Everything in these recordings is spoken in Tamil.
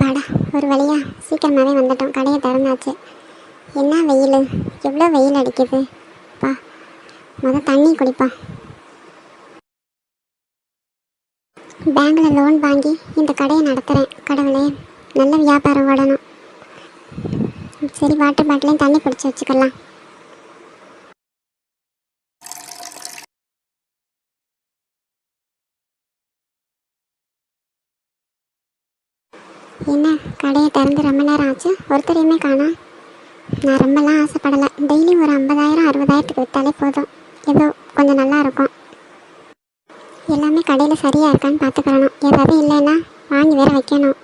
அப்பாடா, ஒரு வழியா சீக்கிரமாகவே வந்துட்டோம். கடையை திறந்தாச்சு. என்ன வெயில், எவ்வளோ வெயில் அடிக்குது பா. தண்ணி குடிப்பா. பேங்கில் லோன் வாங்கி இந்த கடையை நடத்துகிறேன். கடவுளே, நல்ல வியாபாரம் ஓடணும். சரி, வாட்டர் பாட்டிலையும் தண்ணி பிடிச்சி வச்சுக்கலாம். என்ன, கடையை திறந்து ரொம்ப நேரம் ஆச்சு, ஒருத்தரையுமே காணோம். நான் ரொம்பலாம் ஆசைப்படலை. டெய்லி ஒரு 50,000 60,000க்கு விற்றாலே போதும். ஏதோ கொஞ்சம் நல்லா இருக்கும். எல்லாமே கடையில் சரியாக இருக்கான்னு பார்த்துக்கிறணும். ஏதாவது இல்லைன்னா வாங்கி வேற வைக்கணும்.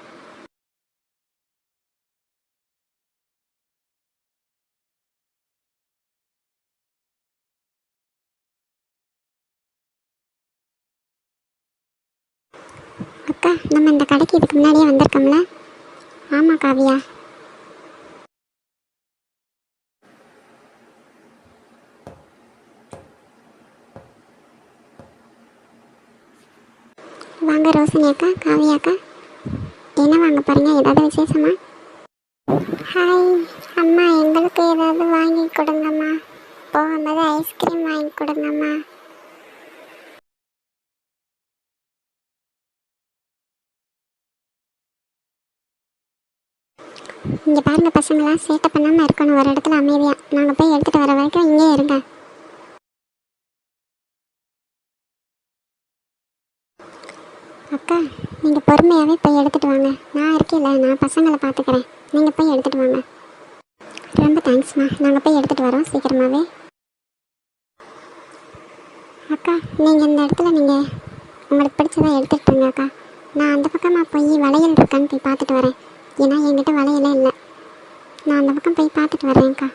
அக்கா, நம்ம இந்த கடைக்கு இதுக்கு முன்னாடியே வந்திருக்கோம்ல? ஆமாம் காவியா. வாங்க ரோஷினி அக்கா, காவியா அக்கா. என்ன வாங்க போகிறீங்க? ஏதாவது விசேஷமா? ஹாய் அம்மா, எங்களுக்கு ஏதாவது வாங்கி கொடுங்கம்மா. போகும்போது ஐஸ்கிரீம் வாங்கி கொடுங்கம்மா. இங்கே பாருங்க பசங்களா, சேட்டை பண்ணாமல் இருக்கணும். ஒரு இடத்துல அமைதியாக. நாங்கள் போய் எடுத்துகிட்டு வர வரைக்கும் இங்கே இருங்க. அக்கா, நீங்கள் பொறுமையாகவே போய் எடுத்துகிட்டு வாங்க. நான் இருக்கேன்ல, நான் பசங்களை பார்த்துக்கிறேன். நீங்கள் போய் எடுத்துகிட்டு வாங்க. ரொம்ப தேங்க்ஸ்மா. நாங்கள் போய் எடுத்துகிட்டு வரோம் சீக்கிரமாகவே. அக்கா, நீங்கள் இந்த இடத்துல உங்களுக்கு பிடிச்சதாக எடுத்துகிட்டுருங்க அக்கா. நான் அந்த பக்கமாக போய் வளையல் இருக்கான்னு போய் பார்த்துட்டு வரேன். ஏன்னா என்கிட்ட வளையலே இல்லை. நான் அந்த பக்கம் போய் பார்த்துட்டு வரேன்க்கா.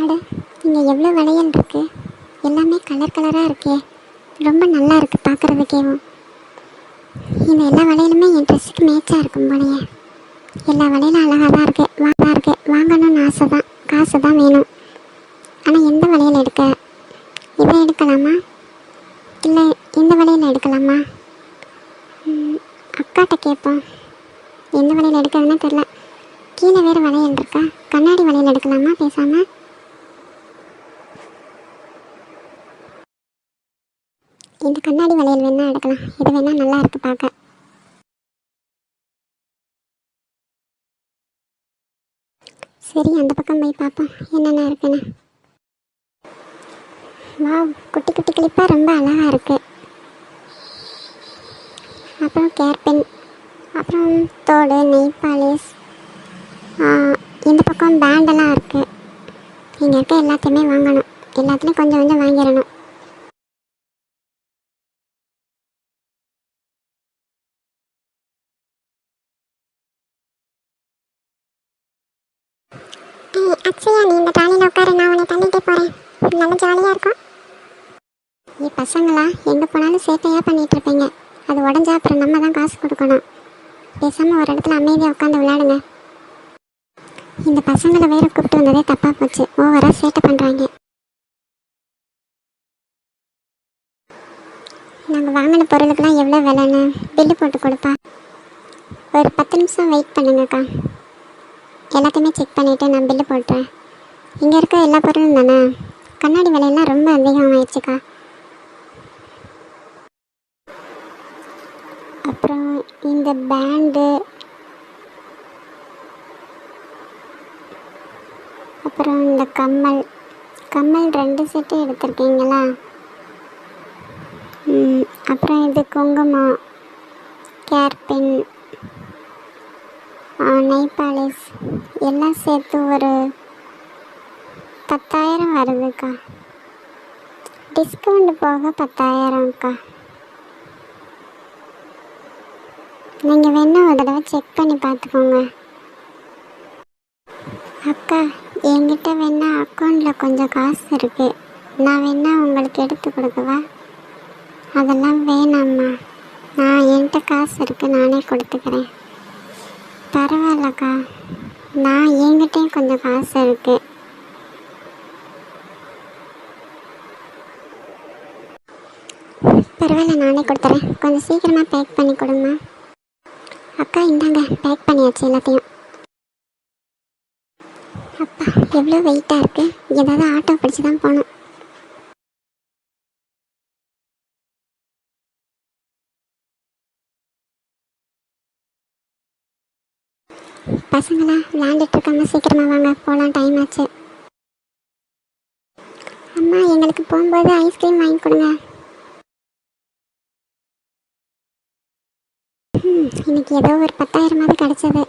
அட, இங்கே எவ்வளோ வளையல் இருக்குது. எல்லாமே கலர் கலராக இருக்கே. ரொம்ப நல்லா இருக்குது பார்க்குறதுக்கேவும். இந்த எல்லா வளையலுமே என் ட்ரெஸ்ஸுக்கு மேட்சாக இருக்கும் போலையே. எல்லா வளையலும் அழகாக தான் இருக்குது. வாங்கணும்னு ஆசை தான். காசு தான் வேணும். ஆனால் எந்த வளையல் எடுக்க? இதை எடுக்கலாமா, இல்லை இந்த வளையல் எடுக்கலாமா? அக்காட்ட கேட்போம். எந்த வளையல் எடுக்கிறதுனே தெரில. கீழே வேறு வளையல் இருக்கா? கண்ணாடி வளையல் எடுக்கலாமா பேசாமல்? இந்த கண்ணாடி வளையல் வேணால் எடுக்கலாம். இது வேணால் நல்லா இருக்குது பார்க்க. சரி, அந்த பக்கம் போய் பார்ப்போம் என்னென்ன இருக்குன்னு. வாவ், குட்டி குட்டி கிளிப்பாக ரொம்ப அழகாக இருக்குது. அப்புறம் கேர்பென், அப்புறம் தோடு, நெய் பாலிஷ், இந்த பக்கம் பேண்டெல்லாம் இருக்குது. இங்கே இருக்க எல்லாத்தையுமே வாங்கணும். எல்லாத்துலேயும் கொஞ்சம் கொஞ்சம் வாங்கிடணும். அக்ஷயா, நீ இந்த ட்ராலியில் உட்காரு, நான் உன்னை தள்ளிட்டே போகிறேன். நல்லா ஜாலியாக இருக்கும். பசங்களா, எங்கே போனாலும் சேட்டையாக பண்ணிகிட்டு இருப்பீங்க. அது உடஞ்சா அப்புறம் நம்ம தான் காசு கொடுக்கணும். பேசாமல் ஒரு இடத்துல அமைதியாக உட்காந்து விளையாடுங்க. இந்த பசங்களை வேறு கூப்பிட்டு வந்ததே தப்பாக போச்சு. ஓவராக சேட்டை பண்ணுறாங்க. நாங்கள் வாங்கின பொருளுக்கெல்லாம் எவ்வளோ விலைன்னு பில்லு போட்டு கொடுப்பா. ஒரு 10 நிமிஷம் வெயிட் பண்ணுங்கக்கா. எல்லாத்தையுமே செக் பண்ணிவிட்டு நான் பில்லு போட்டுறேன். இங்கே இருக்க எல்லா பொருளும் தானே. கண்ணாடி விலையெல்லாம் ரொம்ப அதிகமாகிடுச்சுக்கா. அப்புறம் இந்த பேண்டு, அப்புறம் இந்த கம்மல் 2 செட்டு எடுத்திருக்கீங்களா? அப்புறம் இது குங்குமம், கேர்பின், நெய் பாலிஷ் எல்லாம் சேர்த்து ஒரு 10,000 வருதுக்கா. டிஸ்கவுண்ட் போக 10,000க்கா. நீங்கள் வேணால் ஒரு தடவை செக் பண்ணி பார்த்துக்கோங்க. அக்கா, என்கிட்ட வேணால் அக்கௌண்ட்டில் கொஞ்சம் காசு இருக்குது. நான் வேணால் உங்களுக்கு எடுத்து கொடுக்கவா? அதெல்லாம் வேணாம்மா. என்கிட்ட காசு இருக்குது, நானே கொடுத்துக்கிறேன். பரவாயில்லக்கா, என்கிட்டையும் கொஞ்சம் காசு இருக்குது. பரவாயில்ல, நானே கொடுத்துறேன். கொஞ்சம் சீக்கிரமாக பேக் பண்ணி கொடுங்கம்மா. அக்கா இந்தாங்க, பேக் பண்ணியாச்சு எல்லாத்தையும். அப்பா எவ்வளோ வெயிட்டாக இருக்குது. ஏதாவது ஆட்டோ பிடிச்சி தான் போகணும். பசங்களா விளையாண்டுட்டு இருக்காங்க, சீக்கிரமாக வாங்க போகலாம், டைம் ஆச்சு. அம்மா எங்களுக்கு போகும்போது ஐஸ்கிரீம் வாங்கி கொடுங்க. இன்னைக்கு ஏதோ ஒரு 10,000 கிடச்சது.